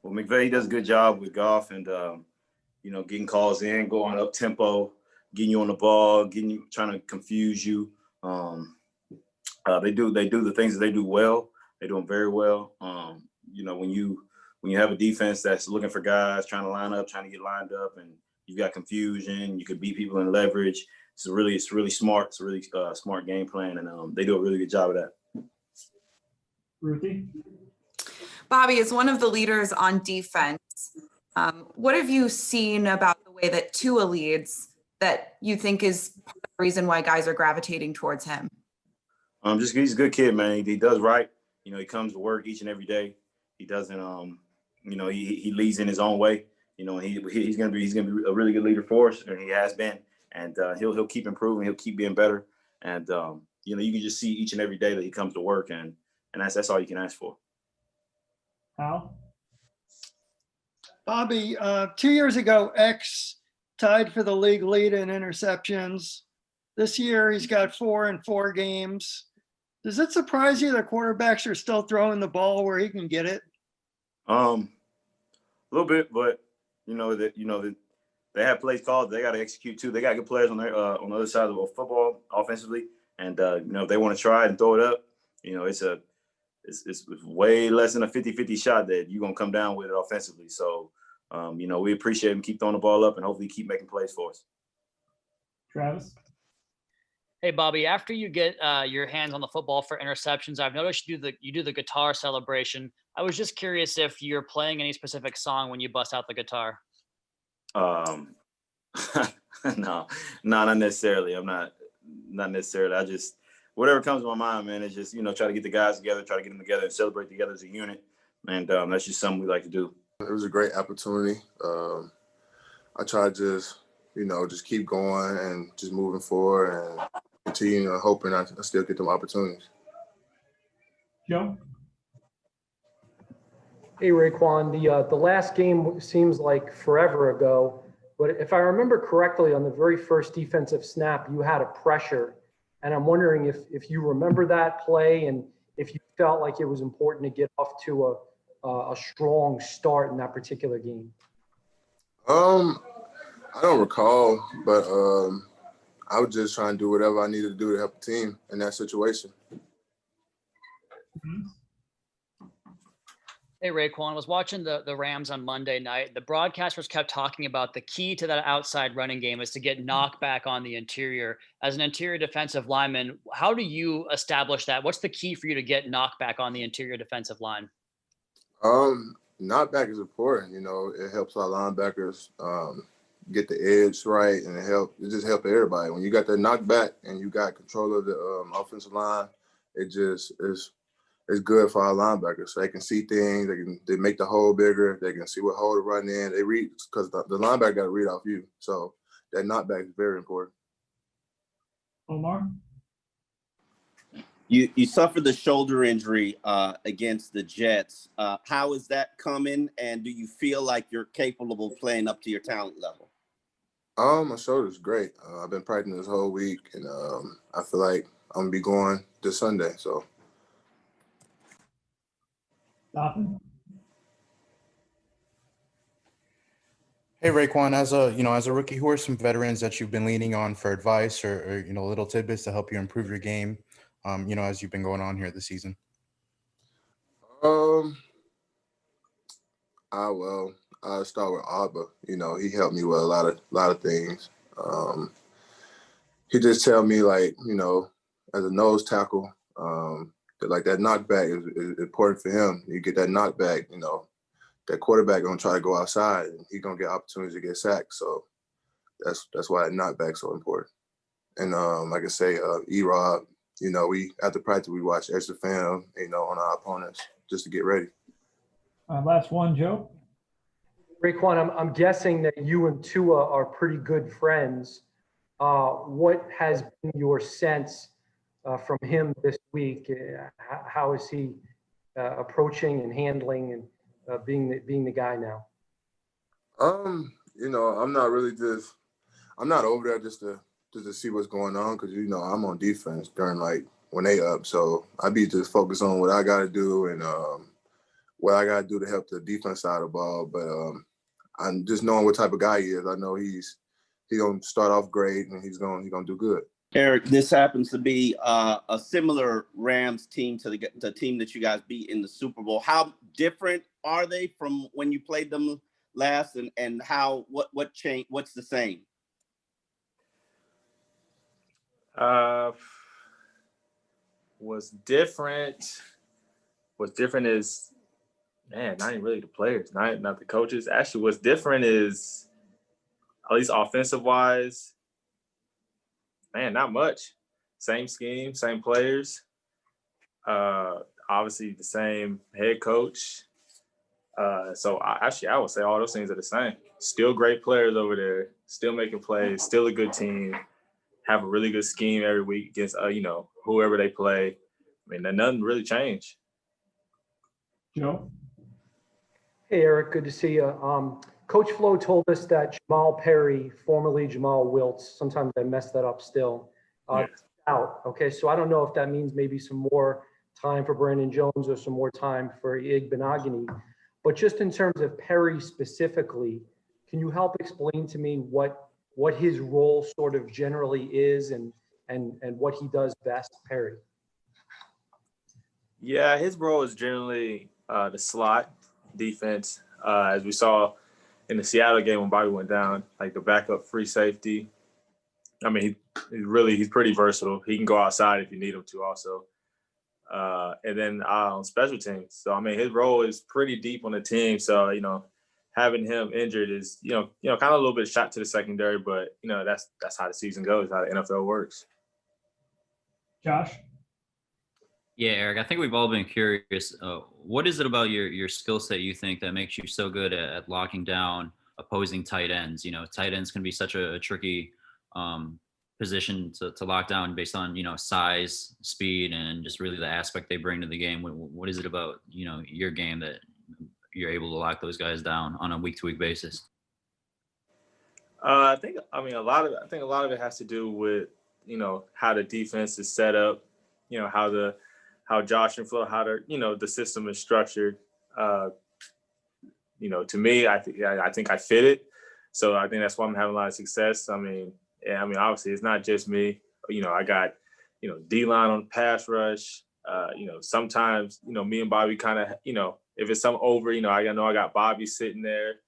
Well, McVay, he does a good job with Goff and, getting calls in, going up tempo, getting you on the ball, trying to confuse you. They do the things that they do well. They do them very well. When you have a defense that's looking for guys, trying to line up, trying to get lined up, and you've got confusion, you could beat people in leverage. It's really smart. It's a really smart game plan, and they do a really good job of that. Ruthie? Bobby, as one of the leaders on defense, what have you seen about the way that Tua leads that you think is part of the reason why guys are gravitating towards him? He's a good kid, man. He does right. He comes to work each and every day. He doesn't, he leads in his own way. He's gonna be a really good leader for us, and he has been. And he'll keep improving. He'll keep being better. And you can just see each and every day that he comes to work, and that's all you can ask for. Hal? Bobby, 2 years ago, X tied for the league lead in interceptions. This year, he's got 4 in 4 games. Does it surprise you that quarterbacks are still throwing the ball where he can get it? A little bit, but they have plays called. They got to execute too. They got good players on the other side of the football offensively, and if they want to try and throw it up, it's way less than a 50-50 shot that you're gonna come down with it offensively. So, we appreciate him, keep throwing the ball up, and hopefully keep making plays for us. Travis? Hey, Bobby, after you get your hands on the football for interceptions, I've noticed you do the guitar celebration. I was just curious if you're playing any specific song when you bust out the guitar. No, not necessarily. I'm not necessarily. I just, whatever comes to my mind, man, it's just, try to get the guys together, try to get them together and celebrate together as a unit. And that's just something we like to do. It was a great opportunity. I tried to just keep going and just moving forward and continue hoping I still get them opportunities. Joe? Hey, Raekwon, the last game seems like forever ago, but if I remember correctly, on the very first defensive snap, you had a pressure. And I'm wondering if you remember that play and if you felt like it was important to get off to a strong start in that particular game. I don't recall, but I was just trying to do whatever I needed to do to help the team in that situation. Mm-hmm. Hey, Raekwon, I was watching the Rams on Monday night. The broadcasters kept talking about the key to that outside running game is to get knockback on the interior. As an interior defensive lineman, how do you establish that? What's the key for you to get knockback on the interior defensive line? Knockback is important. It helps our linebackers get the edge right, and it just helps everybody. When you got that knockback and you got control of the offensive line, it just is. It's good for our linebackers, so they can see things. They make the hole bigger. They can see what hole to run in. They read because the linebacker got to read off you. So that knockback is very important. Omar? You suffered the shoulder injury against the Jets. How is that coming? And do you feel like you're capable of playing up to your talent level? My shoulder's great. I've been practicing this whole week, and I feel like I'm gonna be going this Sunday. So. Hey, Raekwon, as a rookie, who are some veterans that you've been leaning on for advice or little tidbits to help you improve your game, as you've been going on here this season? I'll start with Abba. He helped me with a lot of things. He just tell me, as a nose tackle, that knockback is important for him. You get that knockback, that quarterback gonna try to go outside and he's gonna get opportunities to get sacked. So that's why that knockback's so important. And like I say, E-Rob, we after practice we watch extra film, on our opponents just to get ready. Last one, Joe. Raekwon, I'm guessing that you and Tua are pretty good friends. What has been your sense from him this week? How is he approaching and handling and being the guy now? I'm not over there just to see what's going on because I'm on defense during when they up, so I be just focused on what I got to do and what I got to do to help the defense side of the ball. But I'm just knowing what type of guy he is. I know he's gonna start off great and he's gonna do good. Eric, this happens to be a similar Rams team to the team that you guys beat in the Super Bowl. How different are they from when you played them last, and what changed? What's the same? What's different? What's different is, man, not even really the players, not the coaches. Actually, what's different is, at least offensive wise, man, not much. Same scheme, same players. Obviously the same head coach. So I would say all those things are the same. Still great players over there, still making plays, still a good team, have a really good scheme every week against, whoever they play. I mean, nothing really changed. Joe? Hey, Eric, good to see you. Coach Flo told us that Jamal Perry, formerly Jamal Wiltz, sometimes I mess that up still, out. Okay, so I don't know if that means maybe some more time for Brandon Jones or some more time for Igbenogany. But just in terms of Perry specifically, can you help explain to me what his role sort of generally is and what he does best, Perry? Yeah, his role is generally the slot defense, as we saw in the Seattle game when Bobby went down, like the backup free safety. I mean, he's pretty versatile. He can go outside if you need him to also. And then on special teams. So, I mean, his role is pretty deep on the team. So, having him injured is, kind of a little bit shot to the secondary, but, that's how the season goes, how the NFL works. Josh? Yeah, Eric, I think we've all been curious. What is it about your skill set you think that makes you so good at locking down opposing tight ends? Tight ends can be such a tricky position to lock down based on, size, speed, and just really the aspect they bring to the game. What is it about, your game that you're able to lock those guys down on a week-to-week basis? I think a lot of it has to do with, how the defense is set up, how Josh and Flo, how the system is structured. To me, I think I fit it. So I think that's why I'm having a lot of success. Obviously it's not just me. I got, D-line on pass rush. Sometimes, me and Bobby kind of, if it's something over, I know I got Bobby sitting there.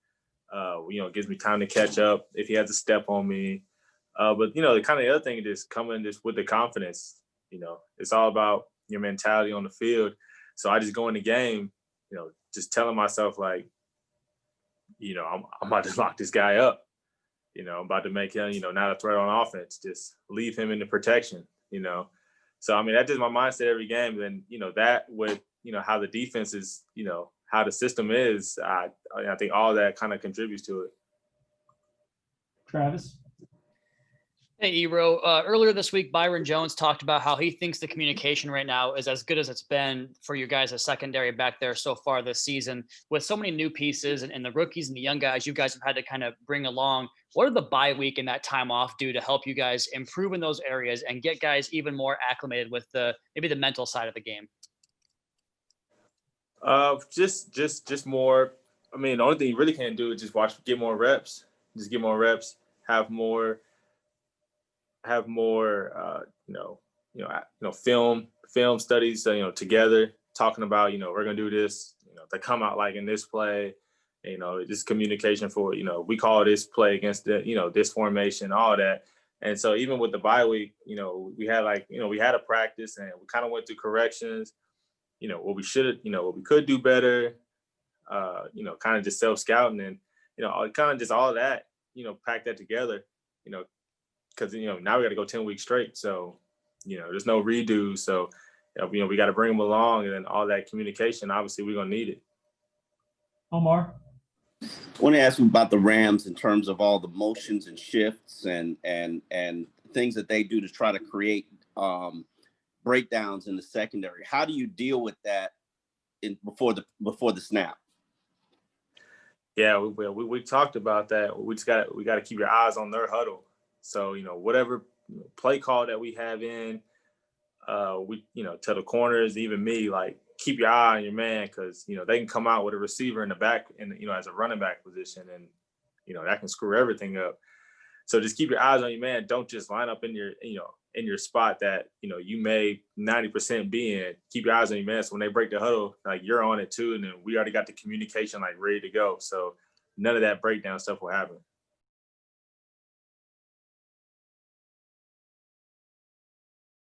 It gives me time to catch up if he has to step on me. But the kind of the other thing is coming just with the confidence. It's all about your mentality on the field. So I just go in the game, just telling myself like, I'm about to lock this guy up. I'm about to make him, not a threat on offense. Just leave him in the protection, So, that's just my mindset every game. And, that with, how the defense is, how the system is, I think all that kind of contributes to it. Travis? Hey, Ebro. Earlier this week, Byron Jones talked about how he thinks the communication right now is as good as it's been for you guys as secondary back there so far this season. With so many new pieces and the rookies and the young guys you guys have had to kind of bring along, what are the bye week and that time off do to help you guys improve in those areas and get guys even more acclimated with maybe the mental side of the game? Just more. The only thing you really can't do is just get more reps. Just get more reps. Have more film studies, together talking about, we're going to do this, they come out like in this play, this communication for, we call this play against the, this formation, all that. And so even with the bye week, we had we had a practice and we kind of went through corrections, what we should, what we could do better, kind of just self-scouting and, kind of just all of that, pack that together, because now we got to go 10 weeks straight. So, there's no redo. So, we got to bring them along, and then all that communication, obviously we're going to need it. Omar? I want to ask you about the Rams in terms of all the motions and shifts and things that they do to try to create breakdowns in the secondary. How do you deal with that before the snap? Yeah, we talked about that. We got to keep your eyes on their huddle. So, whatever play call that we have in, we, tell the corners, even me, like, keep your eye on your man, because, you know, they can come out with a receiver in the back and, you know, as a running back position, and, you know, that can screw everything up. So just keep your eyes on your man. Don't just line up in your, you know, in your spot that, you know, you may 90% be in. Keep your eyes on your man. So when they break the huddle, like, you're on it too. And then we already got the communication like ready to go. So none of that breakdown stuff will happen.